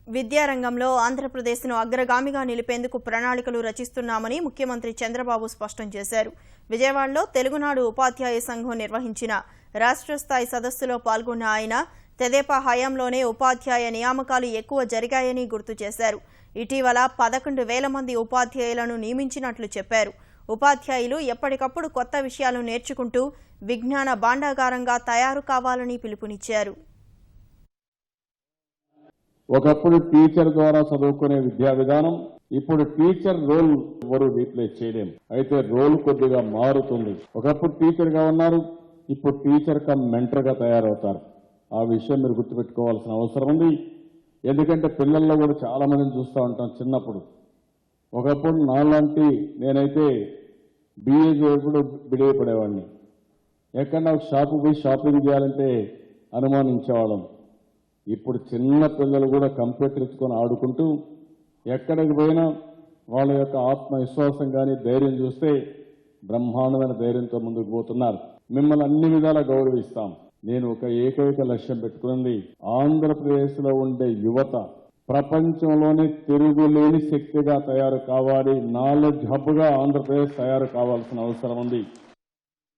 విద్యారంగంలో ఆంధ్రప్రదేశ్ను అగ్రగామిగా నిలిపేందుకు ప్రణాళికలు రచిస్తున్నామని ముఖ్యమంత్రి చంద్రబాబు స్పష్టం చేశారు. విజయవాడలో తెలుగునాడు ఉపాధ్యాయ సంఘం నిర్వహించిన రాష్ట్ర స్థాయి సదస్సులో పాల్గొన్న ఆయన తెదేపా హయాంలోనే ఉపాధ్యాయ నియామకాలు ఎక్కువ జరిగాయని గుర్తు చేశారు. ఇటీవల 11,000 మంది ఉపాధ్యాయులను నియమించినట్లు చెప్పారు. ఉపాధ్యాయులు ఎప్పటికప్పుడు కొత్త విషయాలు నేర్చుకుంటూ విజ్ఞాన భాండాగారంగా తయారు కావాలని పిలుపునిచ్చారు. ఒకప్పుడు టీచర్ ద్వారా చదువుకునే విద్యా విధానం ఇప్పుడు టీచర్ రోల్ ఎవరు రీప్లేస్ చేయలేం. అయితే రోల్ కొద్దిగా మారుతుంది. ఒకప్పుడు టీచర్ గా ఉన్నారు, ఇప్పుడు టీచర్ కమ్ మెంటర్ గా తయారవుతారు. ఆ విషయం మీరు గుర్తుపెట్టుకోవాల్సిన అవసరం ఉంది. ఎందుకంటే పిల్లల్లో కూడా చాలా మందిని చూస్తూ ఉంటాం. చిన్నప్పుడు ఒకప్పుడు నాలాంటి నేనైతే బిఏ కూడా బిడియపడేవాడిని. ఎక్కడ షాపు పోయి షాపింగ్ చేయాలంటే అనుమానించేవాళ్ళం. ఇప్పుడు చిన్న పిల్లలు కూడా కంప్యూటర్ ఇచ్చుకొని ఆడుకుంటూ ఎక్కడికి పోయినా వాళ్ళ యొక్క ఆత్మవిశ్వాసం కానీ ధైర్యం చూస్తే బ్రహ్మాండమైన ధైర్యంతో ముందుకు పోతున్నారు. మిమ్మల్ని అన్ని విధాలా గౌరవిస్తాం. నేను ఒక ఏకైక లక్ష్యం పెట్టుకున్నది, ఆంధ్రప్రదేశ్లో ఉండే యువత ప్రపంచంలోనే తిరుగులేని శక్తిగా తయారు కావాలి. నాలెడ్జ్ హబ్గా ఆంధ్రప్రదేశ్ తయారు కావాల్సిన అవసరం ఉంది.